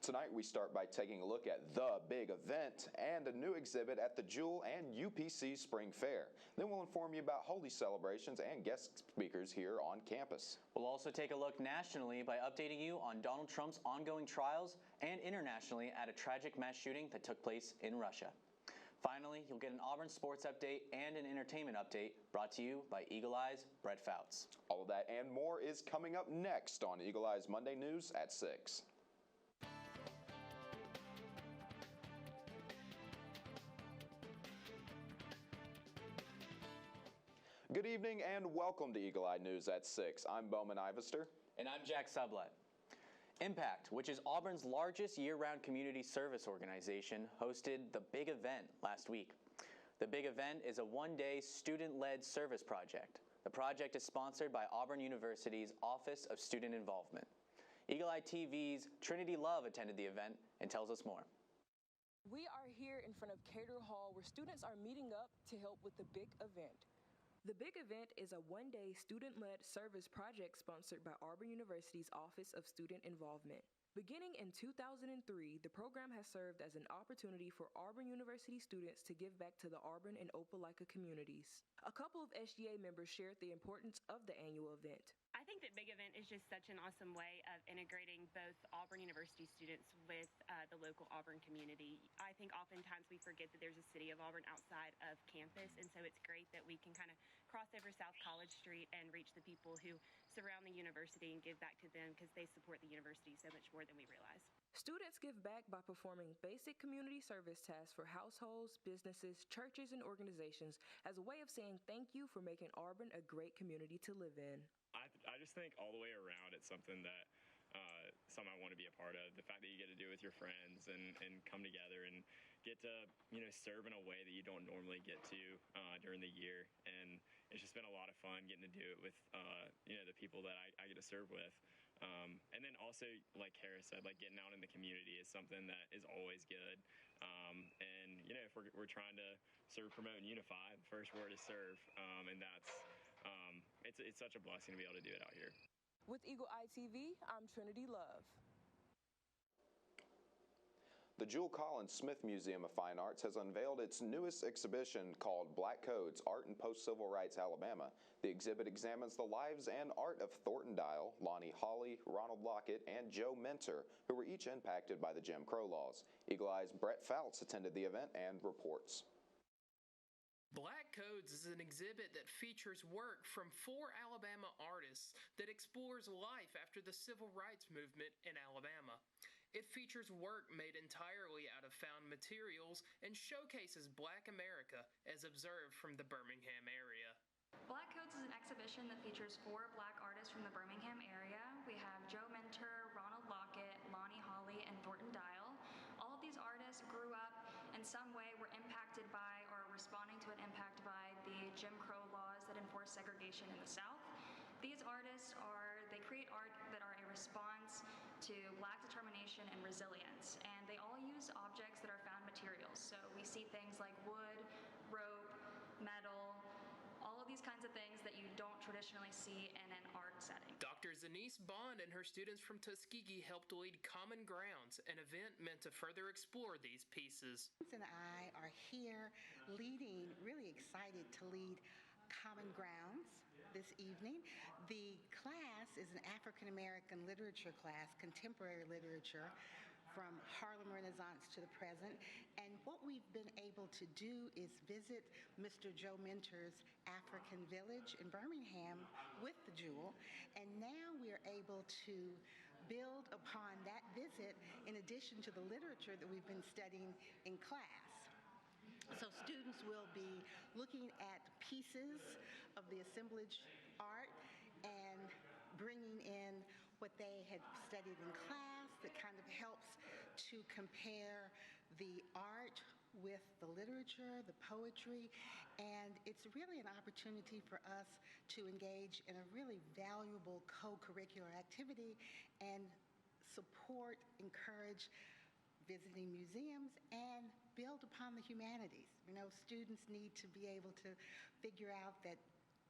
Tonight we start by taking a look at the big event and a new exhibit at the Jewel and UPC Spring Fair. Then we'll inform you about holy celebrations and guest speakers here on campus. We'll also take a look nationally by updating you on Donald Trump's ongoing trials and internationally at a tragic mass shooting that took place in Russia. Finally, you'll get an Auburn sports update and an entertainment update brought to you by Eagle Eye's Brett Fouts. All of that and more is coming up next on Eagle Eye's Monday News at 6. Good evening and welcome to Eagle Eye News at 6. I'm Beauman Ivester. And I'm Jack Sublette. Impact, which is Auburn's largest year-round community service organization, hosted the Big Event last week. The Big Event is a one-day student-led service project. The project is sponsored by Auburn University's Office of Student Involvement. Eagle Eye TV's Trinity Love attended the event and tells us more. We are here in front of Cater Hall where students are meeting up to help with the Big Event. The Big Event is a one-day student-led service project sponsored by Auburn University's Office of Student Involvement. Beginning in 2003, the program has served as an opportunity for Auburn University students to give back to the Auburn and Opelika communities. A couple of SGA members shared the importance of the annual event. I think that Big Event is just such an awesome way of integrating both Auburn University students with the local Auburn community. I think oftentimes we forget that there's a city of Auburn outside of campus, and so it's great that we can kind of cross over South College Street and reach the people who surround the university and give back to them because they support the university so much more than we realize. Students give back by performing basic community service tasks for households, businesses, churches, and organizations as a way of saying thank you for making Auburn a great community to live in. I just think all the way around it's something that something I want to be a part of. The fact that you get to do it with your friends and come together and get to, serve in a way that you don't normally get to during the year. And it's just been a lot of fun getting to do it with, the people that I get to serve with. And then also, like Kara said, like getting out in the community is something that is always good. And, if we're trying to serve, promote, and unify, the first word is serve. And that's, it's such a blessing to be able to do it out here. With Eagle Eye TV, I'm Trinity Love. The Jewel Collins Smith Museum of Fine Arts has unveiled its newest exhibition called Black Codes, Art in Post-Civil Rights, Alabama. The exhibit examines the lives and art of Thornton Dial, Lonnie Hawley, Ronald Lockett, and Joe Mentor, who were each impacted by the Jim Crow laws. Eagle Eye's Brett Fouts attended the event and reports. Black Codes is an exhibit that features work from 4 Alabama artists that explores life after the Civil Rights Movement in Alabama. It features work made entirely out of found materials and showcases Black America as observed from the Birmingham area. Black Codes is an exhibition that features 4 Black artists from the Birmingham area. We have Joe Mentor, Ronald Lockett, Lonnie Hawley, and Thornton Dial. All of these artists grew up in some way, were impacted by or responding to an impact by the Jim Crow laws that enforce segregation in the South. These artists they create art that are a response to Black determination and resilience, and they all use objects that are found materials. So we see things like wood, rope, metal, all of these kinds of things that you don't traditionally see in an art setting. Dr. Zanice Bond and her students from Tuskegee helped lead Common Grounds, an event meant to further explore these pieces. And I are here leading, really excited to lead Common Grounds this evening. The class is an African American literature class, contemporary literature, from Harlem Renaissance to the present. And what we've been able to do is visit Mr. Joe Mentor's African Village in Birmingham with the Jewel. And now we're able to build upon that visit in addition to the literature that we've been studying in class. So students will be looking at pieces of the assemblage art and bringing in what they had studied in class that kind of helps to compare the art with the literature, the poetry, and it's really an opportunity for us to engage in a really valuable co-curricular activity and support, encourage visiting museums and build upon the humanities. Students need to be able to figure out that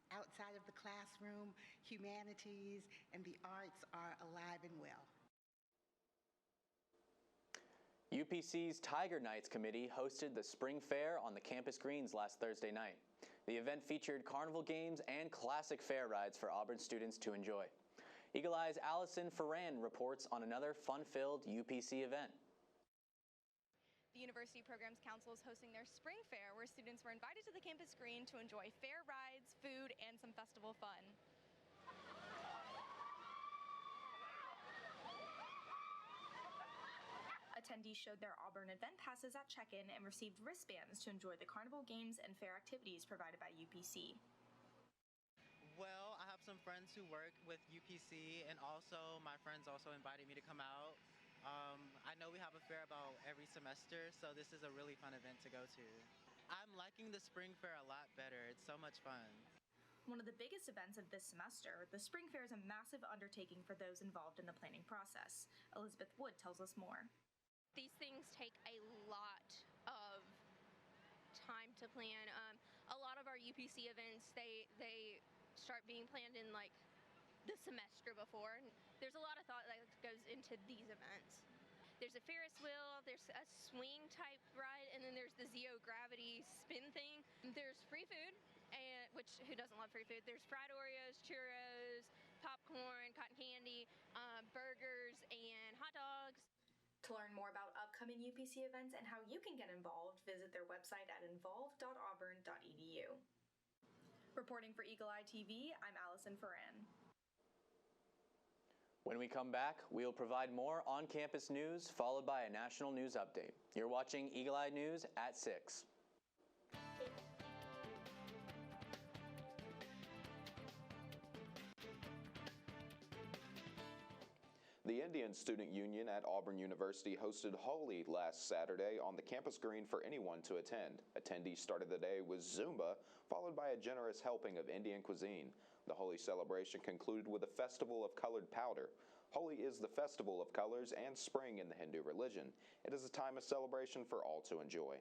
outside of the classroom, humanities and the arts are alive and well. UPC's Tiger Nights Committee hosted the Spring Fair on the campus greens last Thursday night. The event featured carnival games and classic fair rides for Auburn students to enjoy. Eagle Eye's Allison Ferran reports on another fun-filled UPC event. The University Programs Council is hosting their Spring Fair, where students were invited to the campus green to enjoy fair rides, food, and some festival fun. Attendees showed their Auburn event passes at check-in and received wristbands to enjoy the carnival games and fair activities provided by UPC. Well, I have some friends who work with UPC, and also my friends also invited me to come out. I know we have a fair about every semester, so this is a really fun event to go to. I'm liking the Spring Fair a lot better. It's so much fun. One of the biggest events of this semester, the Spring Fair is a massive undertaking for those involved in the planning process. Elizabeth Wood tells us more. These things take a lot of time to plan. A lot of our UPC events, they start being planned in like the semester before. And there's a lot of thought that goes into these events. There's a Ferris wheel, there's a swing type ride, and then there's the Zeo gravity spin thing. There's free food, and which who doesn't love free food? There's fried Oreos, churros, popcorn, cotton candy, burgers, and hot dogs. To learn more about upcoming UPC events and how you can get involved, visit their website at involve.auburn.edu. Reporting for Eagle Eye TV, I'm Allison Ferran. When we come back, we'll provide more on-campus news, followed by a national news update. You're watching Eagle Eye News at 6. The Indian Student Union at Auburn University hosted Holi last Saturday on the campus green for anyone to attend. Attendees started the day with Zumba, followed by a generous helping of Indian cuisine. The Holi celebration concluded with a festival of colored powder. Holi is the festival of colors and spring in the Hindu religion. It is a time of celebration for all to enjoy.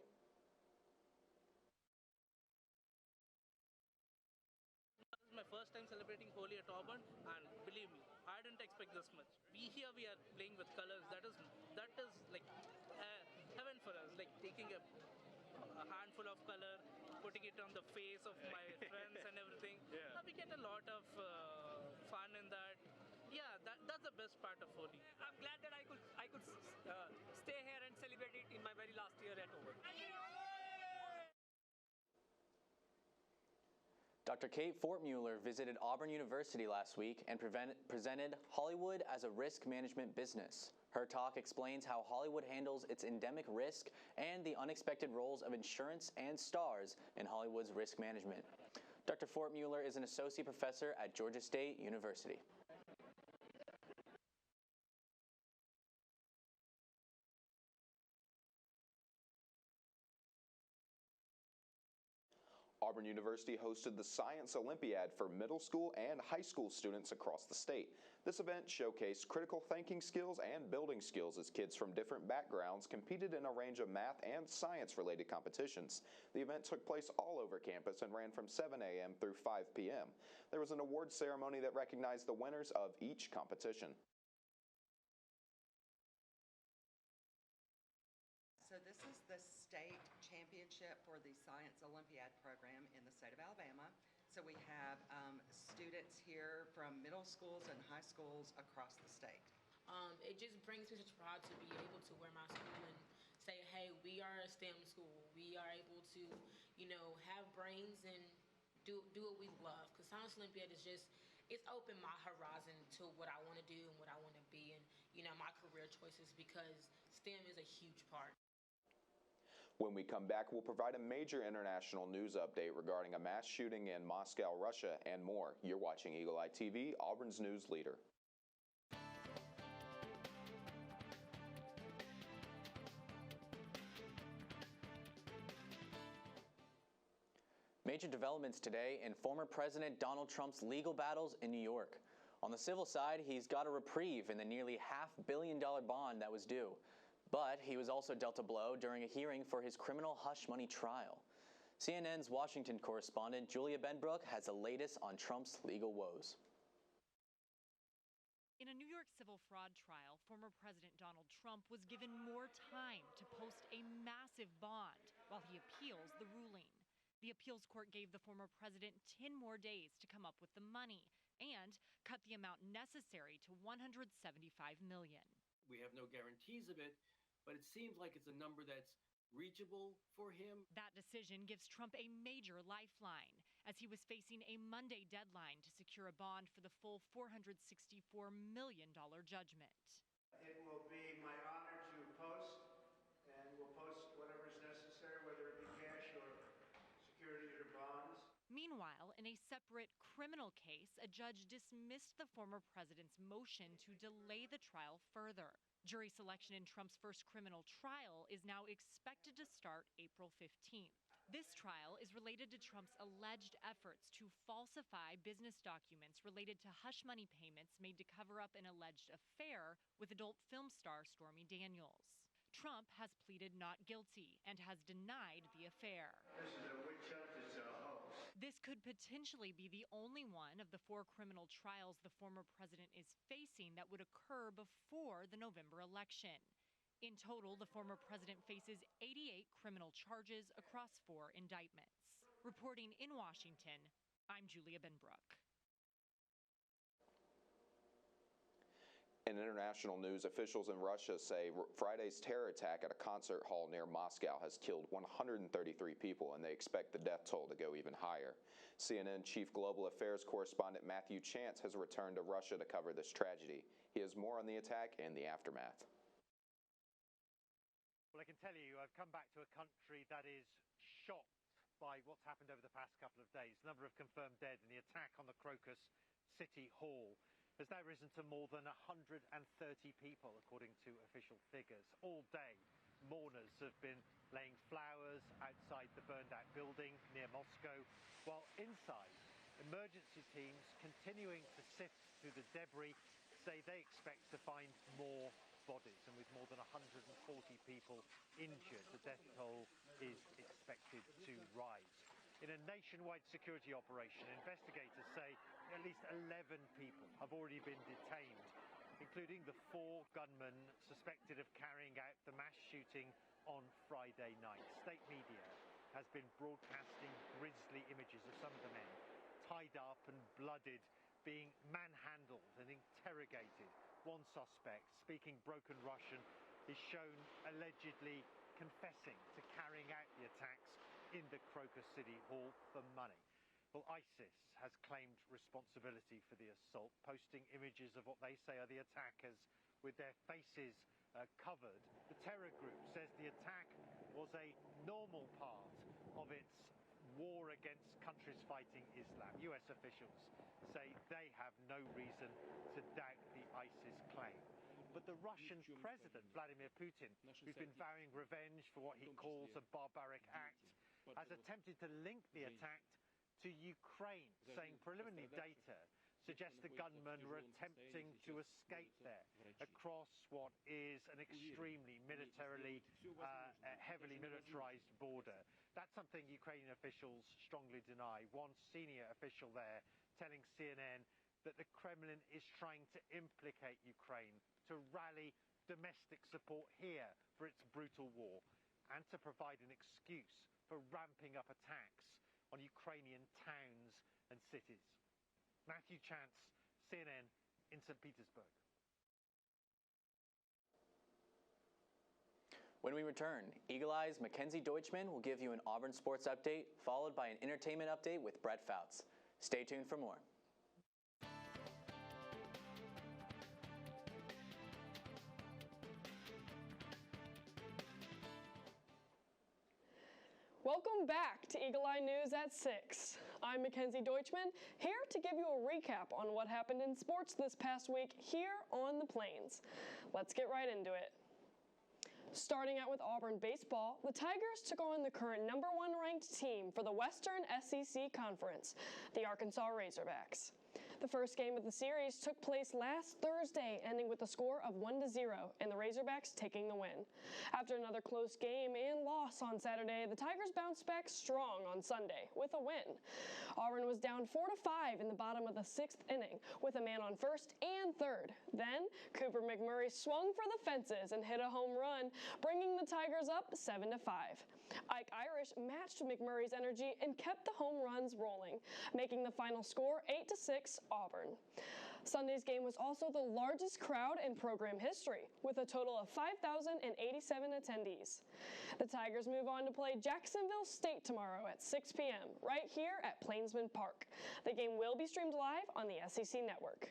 This is my first time celebrating Holi at Auburn, and believe me, I didn't expect this much. We are playing with colors. That is like heaven for us. Like taking a handful of color, putting it on the face of my friends and everything. Yeah. We get a lot of fun in that. Yeah, that's the best part of Holi. I'm glad that I could stay here and celebrate it in my very last year at Auburn. Dr. Kate Fortmuller visited Auburn University last week and presented Hollywood as a risk management business. Her talk explains how Hollywood handles its endemic risk and the unexpected roles of insurance and stars in Hollywood's risk management. Dr. Fortmuller is an associate professor at Georgia State University. Auburn University hosted the Science Olympiad for middle school and high school students across the state. This event showcased critical thinking skills and building skills as kids from different backgrounds competed in a range of math and science-related competitions. The event took place all over campus and ran from 7 a.m. through 5 p.m. There was an awards ceremony that recognized the winners of each competition. So this is the state championship for the Science Olympiad program in the state of Alabama. So we have students here from middle schools and high schools across the state. It just brings me such pride to be able to wear my school and say, hey, we are a STEM school. We are able to, have brains and do what we love. Because Science Olympiad is just, it's opened my horizon to what I want to do and what I want to be and, my career choices, because STEM is a huge part. When we come back, we'll provide a major international news update regarding a mass shooting in Moscow, Russia, and more. You're watching Eagle Eye TV, Auburn's news leader. Major developments today in former President Donald Trump's legal battles in New York. On the civil side, he's got a reprieve in the nearly $500 million bond that was due. But he was also dealt a blow during a hearing for his criminal hush money trial. CNN's Washington correspondent Julia Benbrook has the latest on Trump's legal woes. In a New York civil fraud trial, former President Donald Trump was given more time to post a massive bond while he appeals the ruling. The appeals court gave the former president 10 more days to come up with the money and cut the amount necessary to $175 million. We have no guarantees of it, but it seems like it's a number that's reachable for him. That decision gives Trump a major lifeline as he was facing a Monday deadline to secure a bond for the full $464 million judgment. It will be my honor to post, and we'll post whatever is necessary, whether it be cash or securities or bonds. Meanwhile, in a separate criminal case, a judge dismissed the former president's motion to delay the trial further. Jury selection in Trump's first criminal trial is now expected to start April 15th. This trial is related to Trump's alleged efforts to falsify business documents related to hush money payments made to cover up an alleged affair with adult film star Stormy Daniels. Trump has pleaded not guilty and has denied the affair. This is a witch hunt, it's a hoax. This could potentially be the only one of the 4 criminal trials the former president is facing that would occur before the November election. In total, the former president faces 88 criminal charges across 4 indictments. Reporting in Washington, I'm Julia Benbrook. In international news, officials in Russia say Friday's terror attack at a concert hall near Moscow has killed 133 people, and they expect the death toll to go even higher. CNN Chief Global Affairs Correspondent Matthew Chance has returned to Russia to cover this tragedy. He has more on the attack and the aftermath. Well, I can tell you, I've come back to a country that is shocked by what's happened over the past couple of days. The number of confirmed dead in the attack on the Crocus City Hall has now risen to more than 130 people, according to official figures. All day, mourners have been laying flowers outside the burned-out building near Moscow, while inside, emergency teams continuing to sift through the debris say they expect to find more bodies. And with more than 140 people injured, the death toll is expected to rise. In a nationwide security operation, investigators say at least 11 people have already been detained, including the 4 gunmen suspected of carrying out the mass shooting on Friday night. State media has been broadcasting grisly images of some of the men tied up and blooded, being manhandled and interrogated. One suspect, speaking broken Russian, is shown allegedly confessing to carrying out the attacks in the Crocus City Hall for money. Well, ISIS has claimed responsibility for the assault, posting images of what they say are the attackers with their faces covered. The terror group says the attack was a normal part of its war against countries fighting Islam. US officials say they have no reason to doubt the ISIS claim. But the Russian president, Vladimir Putin, who's been vowing revenge for what he calls a barbaric act, has attempted to link the attack to Ukraine, saying preliminary data suggests the gunmen were attempting to escape there across what is an extremely militarily, heavily militarized border. That's something Ukrainian officials strongly deny. One senior official there telling CNN that the Kremlin is trying to implicate Ukraine to rally domestic support here for its brutal war and to provide an excuse for ramping up attacks on Ukrainian towns and cities. Matthew Chance, CNN in St. Petersburg. When we return, Eagle Eye's Mackenzie Deutschmann will give you an Auburn sports update, followed by an entertainment update with Brett Fouts. Stay tuned for more. Welcome back to Eagle Eye News at 6. I'm Mackenzie Deutschmann, here to give you a recap on what happened in sports this past week here on the Plains. Let's get right into it. Starting out with Auburn baseball, the Tigers took on the current #1 ranked team for the Western SEC Conference, the Arkansas Razorbacks. The first game of the series took place last Thursday, ending with a score of 1-0 and the Razorbacks taking the win. After another close game and loss on Saturday, the Tigers bounced back strong on Sunday with a win. Auburn was down 4-5 in the bottom of the 6th inning with a man on first and third. Then Cooper McMurray swung for the fences and hit a home run, bringing the Tigers up 7-5. Ike Irish matched McMurray's energy and kept the home runs rolling, making the final score 8-6 Auburn. Sunday's game was also the largest crowd in program history, with a total of 5,087 attendees. The Tigers move on to play Jacksonville State tomorrow at 6 p.m. right here at Plainsman Park. The game will be streamed live on the SEC Network.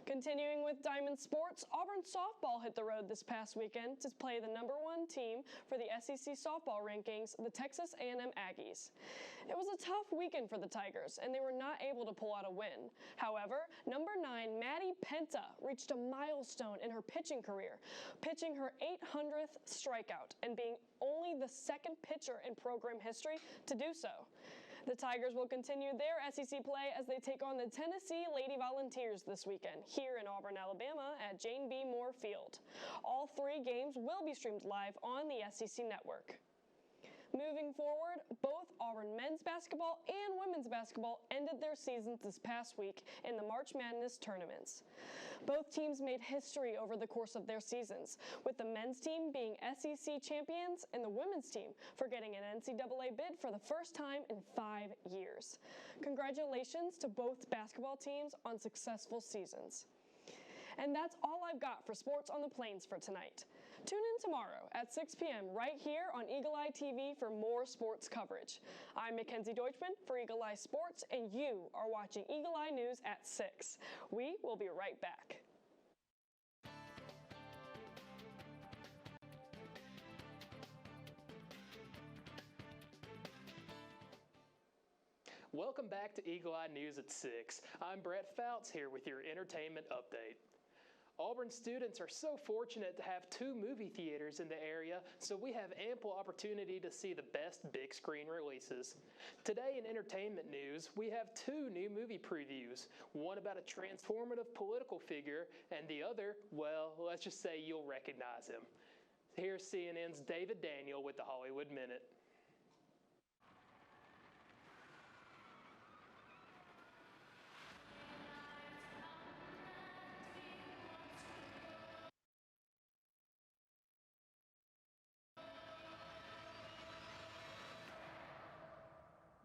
Continuing with Diamond Sports, Auburn softball hit the road this past weekend to play the #1 team for the SEC softball rankings, the Texas A&M Aggies. It was a tough weekend for the Tigers, and they were not able to pull out a win. However, #9 Maddie Penta reached a milestone in her pitching career, pitching her 800th strikeout and being only the second pitcher in program history to do so. The Tigers will continue their SEC play as they take on the Tennessee Lady Volunteers this weekend here in Auburn, Alabama at Jane B. Moore Field. All 3 games will be streamed live on the SEC Network. Moving forward, both Auburn men's basketball and women's basketball ended their seasons this past week in the March Madness tournaments. Both teams made history over the course of their seasons, with the men's team being SEC champions and the women's team for getting an NCAA bid for the first time in 5 years. Congratulations to both basketball teams on successful seasons. And that's all I've got for Sports on the Plains for tonight. Tune in tomorrow at 6 p.m. right here on Eagle Eye TV for more sports coverage. I'm Mackenzie Deutschmann for Eagle Eye Sports, and you are watching Eagle Eye News at 6. We will be right back. Welcome back to Eagle Eye News at 6. I'm Brett Fouts here with your entertainment update. Auburn students are so fortunate to have 2 movie theaters in the area, so we have ample opportunity to see the best big screen releases. Today in entertainment news, we have 2 new movie previews, one about a transformative political figure, and the other, well, let's just say you'll recognize him. Here's CNN's David Daniel with the Hollywood Minute.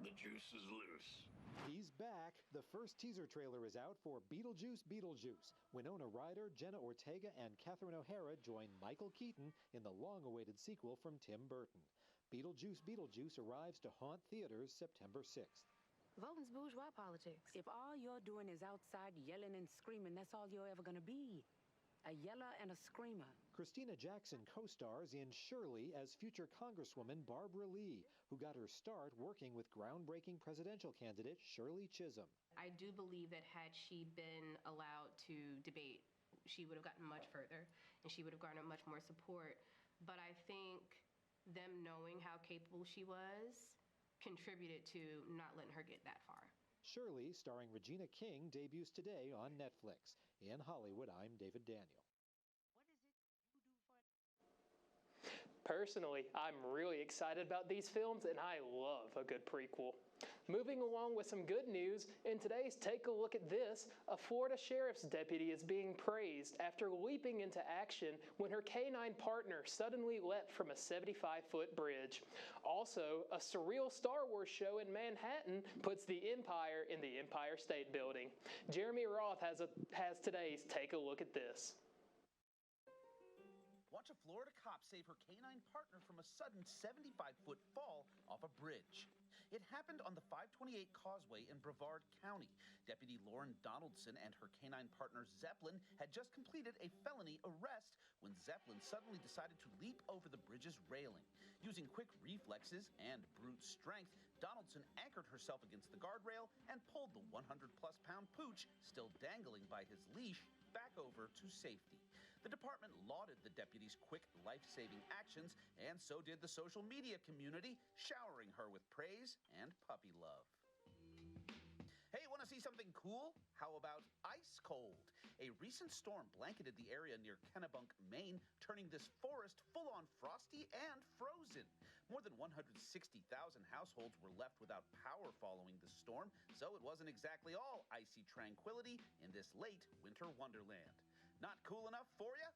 The juice is loose. He's back. The first teaser trailer is out for Beetlejuice, Beetlejuice. Winona Ryder, Jenna Ortega, and Catherine O'Hara join Michael Keaton in the long-awaited sequel from Tim Burton. Beetlejuice, Beetlejuice arrives to haunt theaters September 6th. Voting's bourgeois politics. If all you're doing is outside yelling and screaming, that's all you're ever going to be. A yeller and a screamer. Christina Jackson co-stars in Shirley as future Congresswoman Barbara Lee, who got her start working with groundbreaking presidential candidate Shirley Chisholm. I do believe that had she been allowed to debate, she would have gotten much further and she would have garnered much more support. But I think them knowing how capable she was contributed to not letting her get that far. Shirley, starring Regina King, debuts today on Netflix. In Hollywood, I'm David Daniel. Personally, I'm really excited about these films, and I love a good prequel. Moving along with some good news, in today's Take a Look at This, a Florida sheriff's deputy is being praised after leaping into action when her canine partner suddenly leapt from a 75-foot bridge. Also, a surreal Star Wars show in Manhattan puts the Empire in the Empire State Building. Jeremy Roth has today's Take a Look at This. Watch a Florida cop save her canine partner from a sudden 75-foot fall off a bridge. It happened on the 528 Causeway in Brevard County. Deputy Lauren Donaldson and her canine partner Zeppelin had just completed a felony arrest when Zeppelin suddenly decided to leap over the bridge's railing. Using quick reflexes and brute strength, Donaldson anchored herself against the guardrail and pulled the 100-plus pound pooch, still dangling by his leash, back over to safety. The department lauded the deputy's quick, life-saving actions, and so did the social media community, showering her with praise and puppy love. Hey, want Want to see something cool? How about ice cold? A recent storm blanketed the area near Kennebunk, Maine, turning this forest full-on frosty and frozen. More than 160,000 households were left without power following the storm, so it wasn't exactly all icy tranquility in this late winter wonderland. Not cool enough for you?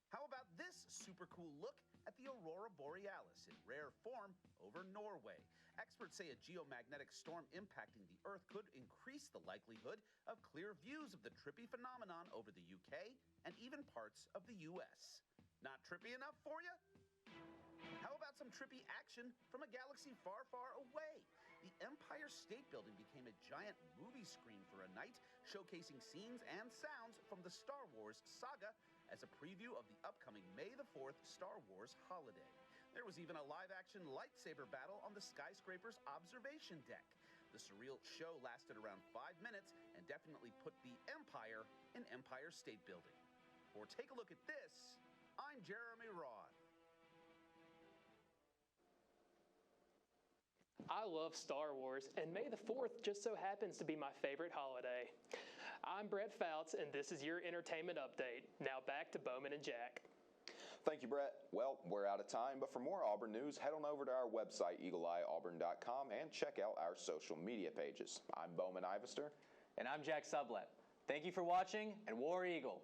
How about this super cool look at the aurora borealis in rare form over Norway? Experts say a geomagnetic storm impacting the Earth could increase the likelihood of clear views of the trippy phenomenon over the UK and even parts of the US. Not trippy enough for you? How about some trippy action from a galaxy far, far away? The Empire State Building became a giant movie screen for a night, showcasing scenes and sounds from the Star Wars saga as a preview of the upcoming May the 4th Star Wars holiday. There was even a live-action lightsaber battle on the skyscraper's observation deck. The surreal show lasted around 5 minutes and definitely put the Empire in Empire State Building. Or take a look at this. I'm Jeremy Roth. I love Star Wars, and May the 4th just so happens to be my favorite holiday. I'm Brett Fouts, and this is your entertainment update. Now back to Beauman and Jack. Thank you, Brett. Well, we're out of time, but for more Auburn news, head on over to our website, eagleeyeauburn.com, and check out our social media pages. I'm Beauman Ivester. And I'm Jack Sublette. Thank you for watching, and War Eagle.